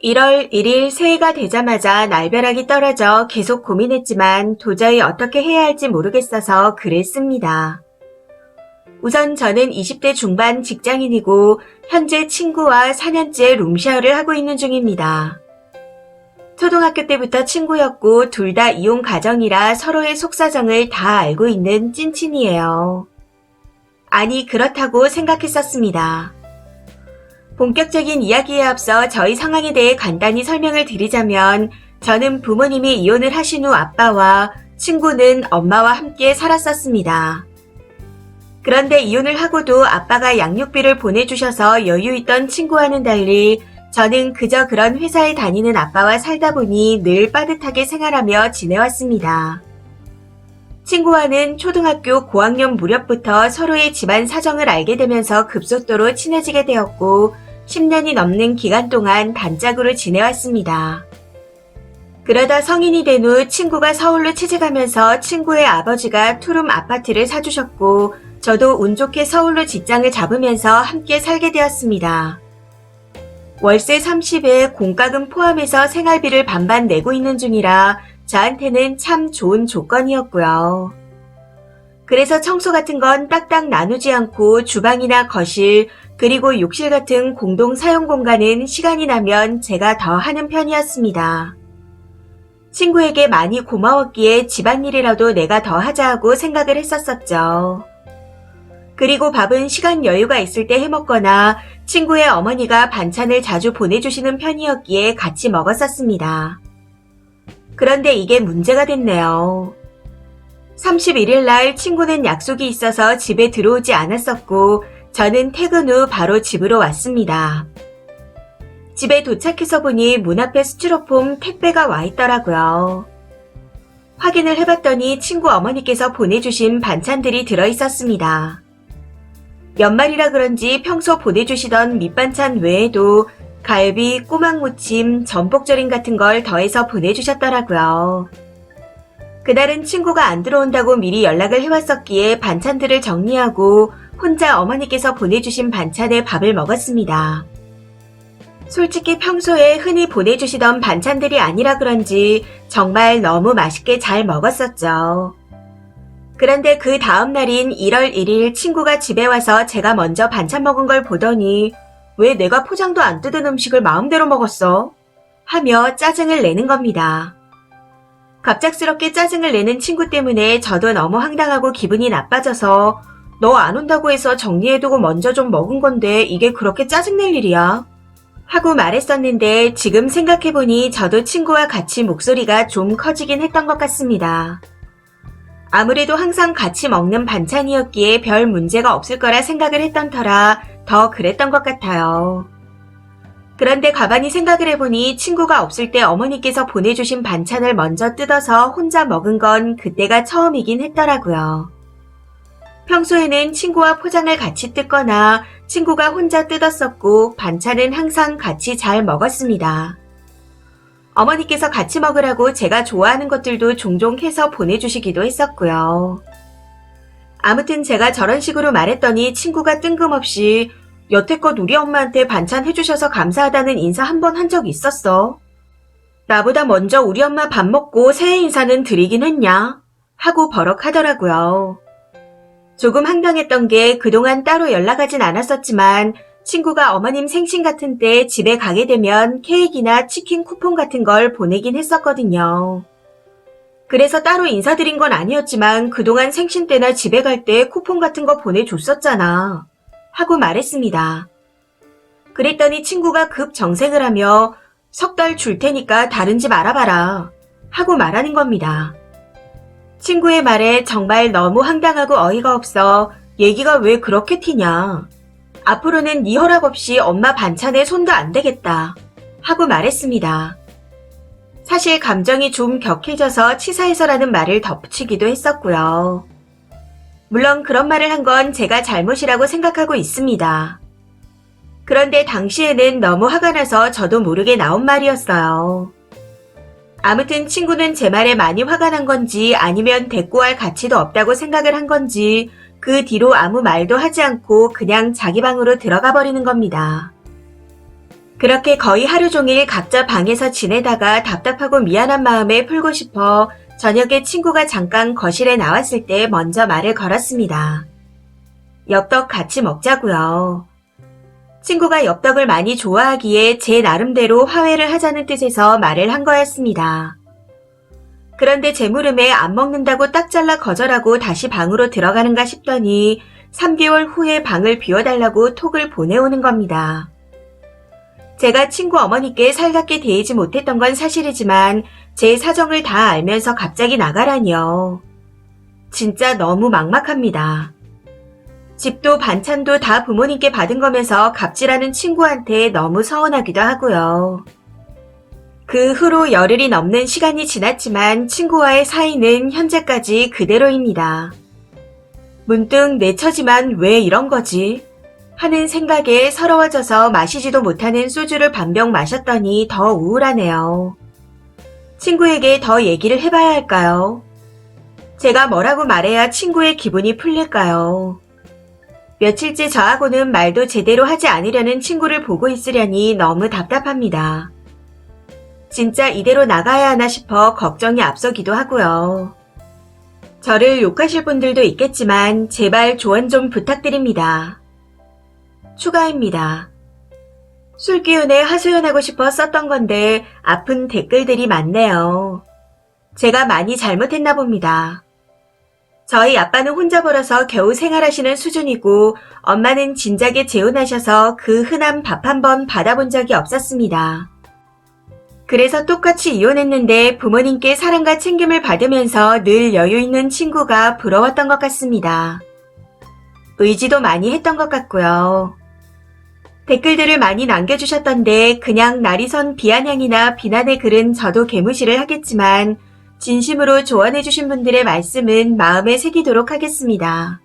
1월 1일 새해가 되자마자 날벼락이 떨어져 계속 고민했지만 도저히 어떻게 해야 할지 모르겠어서 글을 씁니다. 우선 저는 20대 중반 직장인이고 현재 친구와 4년째 룸쉐어를 하고 있는 중입니다. 초등학교 때부터 친구였고 둘 다 이혼 가정이라 서로의 속사정을 다 알고 있는 찐친이에요. 아니 그렇다고 생각했었습니다. 본격적인 이야기에 앞서 저희 상황에 대해 간단히 설명을 드리자면 저는 부모님이 이혼을 하신 후 아빠와 친구는 엄마와 함께 살았었습니다. 그런데 이혼을 하고도 아빠가 양육비를 보내주셔서 여유있던 친구와는 달리 저는 그저 그런 회사에 다니는 아빠와 살다 보니 늘 빠듯하게 생활하며 지내왔습니다. 친구와는 초등학교 고학년 무렵부터 서로의 집안 사정을 알게 되면서 급속도로 친해지게 되었고 10년이 넘는 기간 동안 단짝으로 지내왔습니다. 그러다 성인이 된 후 친구가 서울로 취직하면서 친구의 아버지가 투룸 아파트를 사주셨고 저도 운 좋게 서울로 직장을 잡으면서 함께 살게 되었습니다. 월세 30에 공과금 포함해서 생활비를 반반 내고 있는 중이라 저한테는 참 좋은 조건이었고요. 그래서 청소 같은 건 딱딱 나누지 않고 주방이나 거실 그리고 욕실 같은 공동 사용 공간은 시간이 나면 제가 더 하는 편이었습니다. 친구에게 많이 고마웠기에 집안일이라도 내가 더 하자 하고 생각을 했었었죠. 그리고 밥은 시간 여유가 있을 때 해먹거나 친구의 어머니가 반찬을 자주 보내주시는 편이었기에 같이 먹었었습니다. 그런데 이게 문제가 됐네요. 31일 날 친구는 약속이 있어서 집에 들어오지 않았었고 저는 퇴근 후 바로 집으로 왔습니다. 집에 도착해서 보니 문 앞에 스티로폼 택배가 와 있더라고요. 확인을 해봤더니 친구 어머니께서 보내주신 반찬들이 들어있었습니다. 연말이라 그런지 평소 보내주시던 밑반찬 외에도 갈비, 꼬막무침, 전복절임 같은 걸 더해서 보내주셨더라고요. 그날은 친구가 안 들어온다고 미리 연락을 해왔었기에 반찬들을 정리하고 혼자 어머니께서 보내주신 반찬에 밥을 먹었습니다. 솔직히 평소에 흔히 보내주시던 반찬들이 아니라 그런지 정말 너무 맛있게 잘 먹었었죠. 그런데 그 다음 날인 1월 1일 친구가 집에 와서 제가 먼저 반찬 먹은 걸 보더니 왜 내가 포장도 안 뜯은 음식을 마음대로 먹었어? 하며 짜증을 내는 겁니다. 갑작스럽게 짜증을 내는 친구 때문에 저도 너무 황당하고 기분이 나빠져서 너 안 온다고 해서 정리해두고 먼저 좀 먹은 건데 이게 그렇게 짜증낼 일이야? 하고 말했었는데 지금 생각해보니 저도 친구와 같이 목소리가 좀 커지긴 했던 것 같습니다. 아무래도 항상 같이 먹는 반찬이었기에 별 문제가 없을 거라 생각을 했던 터라 더 그랬던 것 같아요. 그런데 가만히 생각을 해보니 친구가 없을 때 어머니께서 보내주신 반찬을 먼저 뜯어서 혼자 먹은 건 그때가 처음이긴 했더라고요. 평소에는 친구와 포장을 같이 뜯거나 친구가 혼자 뜯었었고 반찬은 항상 같이 잘 먹었습니다. 어머니께서 같이 먹으라고 제가 좋아하는 것들도 종종 해서 보내주시기도 했었고요. 아무튼 제가 저런 식으로 말했더니 친구가 뜬금없이 여태껏 우리 엄마한테 반찬 해주셔서 감사하다는 인사 한 번 한 적 있었어? 나보다 먼저 우리 엄마 밥 먹고 새해 인사는 드리긴 했냐? 하고 버럭하더라고요. 조금 황당했던 게 그동안 따로 연락하진 않았었지만 친구가 어머님 생신 같은 때 집에 가게 되면 케이크나 치킨 쿠폰 같은 걸 보내긴 했었거든요. 그래서 따로 인사드린 건 아니었지만 그동안 생신 때나 집에 갈 때 쿠폰 같은 거 보내줬었잖아. 하고 말했습니다. 그랬더니 친구가 급 정색을 하며 석 달 줄 테니까 다른 집 알아봐라. 하고 말하는 겁니다. 친구의 말에 정말 너무 황당하고 어이가 없어 얘기가 왜 그렇게 튀냐. 앞으로는 네 허락 없이 엄마 반찬에 손도 안 대겠다. 하고 말했습니다. 사실 감정이 좀 격해져서 치사해서라는 말을 덧붙이기도 했었고요. 물론 그런 말을 한 건 제가 잘못이라고 생각하고 있습니다. 그런데 당시에는 너무 화가 나서 저도 모르게 나온 말이었어요. 아무튼 친구는 제 말에 많이 화가 난 건지 아니면 대꾸할 가치도 없다고 생각을 한 건지 그 뒤로 아무 말도 하지 않고 그냥 자기 방으로 들어가 버리는 겁니다. 그렇게 거의 하루 종일 각자 방에서 지내다가 답답하고 미안한 마음에 풀고 싶어 저녁에 친구가 잠깐 거실에 나왔을 때 먼저 말을 걸었습니다. 엽떡 같이 먹자고요. 친구가 엽떡을 많이 좋아하기에 제 나름대로 화해를 하자는 뜻에서 말을 한 거였습니다. 그런데 제 물음에 안 먹는다고 딱 잘라 거절하고 다시 방으로 들어가는가 싶더니 3개월 후에 방을 비워달라고 톡을 보내오는 겁니다. 제가 친구 어머니께 살갑게 대하지 못했던 건 사실이지만 제 사정을 다 알면서 갑자기 나가라니요. 진짜 너무 막막합니다. 집도 반찬도 다 부모님께 받은 거면서 갑질하는 친구한테 너무 서운하기도 하고요. 그 후로 열흘이 넘는 시간이 지났지만 친구와의 사이는 현재까지 그대로입니다. 문득 내 처지만 왜 이런 거지? 하는 생각에 서러워져서 마시지도 못하는 소주를 반병 마셨더니 더 우울하네요. 친구에게 더 얘기를 해봐야 할까요? 제가 뭐라고 말해야 친구의 기분이 풀릴까요? 며칠째 저하고는 말도 제대로 하지 않으려는 친구를 보고 있으려니 너무 답답합니다. 진짜 이대로 나가야 하나 싶어 걱정이 앞서기도 하고요. 저를 욕하실 분들도 있겠지만 제발 조언 좀 부탁드립니다. 추가입니다. 술 기운에 하소연하고 싶어 썼던 건데 아픈 댓글들이 많네요. 제가 많이 잘못했나 봅니다. 저희 아빠는 혼자 벌어서 겨우 생활하시는 수준이고 엄마는 진작에 재혼하셔서 그 흔한 밥 한 번 받아본 적이 없었습니다. 그래서 똑같이 이혼했는데 부모님께 사랑과 챙김을 받으면서 늘 여유 있는 친구가 부러웠던 것 같습니다. 의지도 많이 했던 것 같고요. 댓글들을 많이 남겨주셨던데 그냥 날이선 비아냥이나 비난의 글은 저도 개무시를 하겠지만 진심으로 조언해주신 분들의 말씀은 마음에 새기도록 하겠습니다.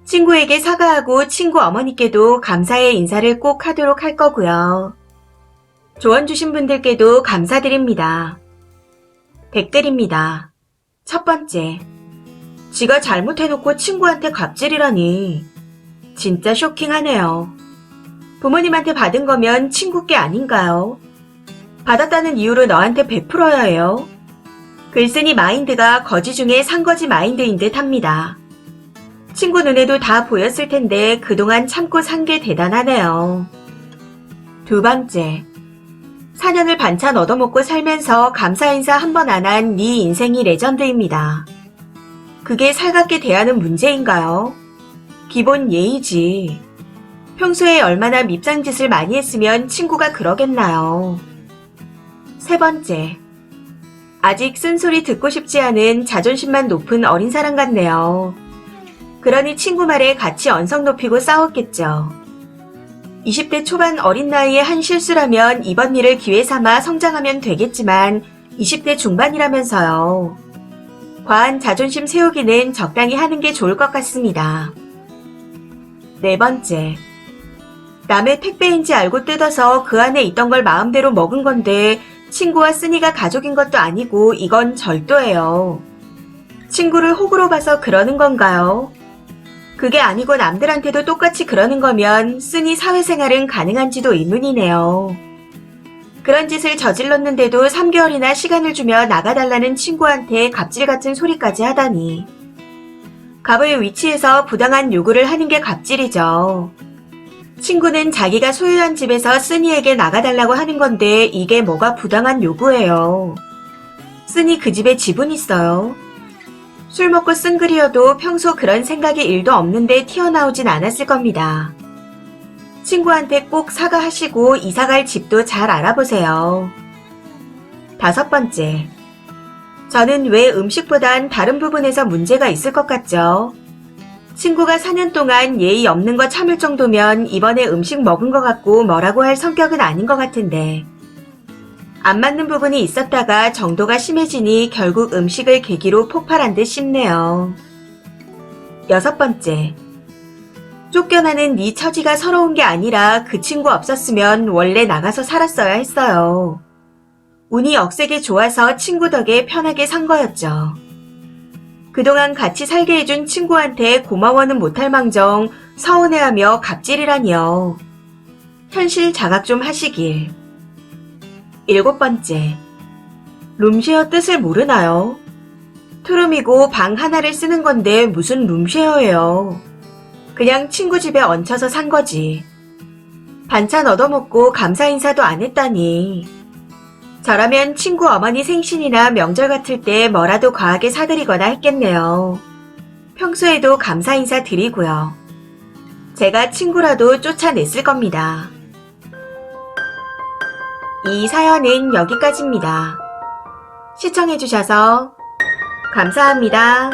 친구에게 사과하고 친구 어머니께도 감사의 인사를 꼭 하도록 할 거고요. 조언 주신 분들께도 감사드립니다. 댓글입니다. 첫 번째, 지가 잘못해놓고 친구한테 갑질이라니. 진짜 쇼킹하네요. 부모님한테 받은 거면 친구께 아닌가요? 받았다는 이유로 너한테 베풀어야 해요. 글쓴이 마인드가 거지 중에 상거지 마인드인 듯 합니다. 친구 눈에도 다 보였을 텐데 그동안 참고 산 게 대단하네요. 두 번째, 4년을 반찬 얻어먹고 살면서 감사 인사 한 번 안 한 네 인생이 레전드입니다. 그게 살갑게 대하는 문제인가요? 기본 예의지. 평소에 얼마나 밉상짓을 많이 했으면 친구가 그러겠나요? 세 번째, 아직 쓴소리 듣고 싶지 않은 자존심만 높은 어린 사람 같네요. 그러니 친구 말에 같이 언성 높이고 싸웠겠죠. 20대 초반 어린 나이에 한 실수라면 이번 일을 기회 삼아 성장하면 되겠지만 20대 중반이라면서요. 과한 자존심 세우기는 적당히 하는 게 좋을 것 같습니다. 네 번째, 남의 택배인지 알고 뜯어서 그 안에 있던 걸 마음대로 먹은 건데 친구와 쓴이가 가족인 것도 아니고 이건 절도예요. 친구를 호구로 봐서 그러는 건가요? 그게 아니고 남들한테도 똑같이 그러는 거면 쓴이 사회생활은 가능한지도 의문이네요. 그런 짓을 저질렀는데도 3개월이나 시간을 주며 나가달라는 친구한테 갑질 같은 소리까지 하다니. 갑의 위치에서 부당한 요구를 하는 게 갑질이죠. 친구는 자기가 소유한 집에서 쓴이에게 나가달라고 하는 건데 이게 뭐가 부당한 요구예요. 쓴이 그 집에 지분 있어요. 술 먹고 쓴글이어도 평소 그런 생각이 1도 없는데 튀어나오진 않았을 겁니다. 친구한테 꼭 사과하시고 이사갈 집도 잘 알아보세요. 다섯 번째, 저는 왜 음식보단 다른 부분에서 문제가 있을 것 같죠? 친구가 4년 동안 예의 없는 거 참을 정도면 이번에 음식 먹은 것 같고 뭐라고 할 성격은 아닌 것 같은데. 안 맞는 부분이 있었다가 정도가 심해지니 결국 음식을 계기로 폭발한 듯 싶네요. 여섯 번째, 쫓겨나는 네 처지가 서러운 게 아니라 그 친구 없었으면 원래 나가서 살았어야 했어요. 운이 억세게 좋아서 친구 덕에 편하게 산 거였죠. 그동안 같이 살게 해준 친구한테 고마워는 못할 망정 서운해하며 갑질이라니요. 현실 자각 좀 하시길. 7번째. 룸쉐어 뜻을 모르나요? 투룸이고 방 하나를 쓰는 건데 무슨 룸쉐어예요. 그냥 친구 집에 얹혀서 산 거지. 반찬 얻어먹고 감사 인사도 안 했다니. 저라면 친구 어머니 생신이나 명절 같을 때 뭐라도 과하게 사드리거나 했겠네요. 평소에도 감사 인사 드리고요. 제가 친구라도 쫓아냈을 겁니다. 이 사연은 여기까지입니다. 시청해주셔서 감사합니다.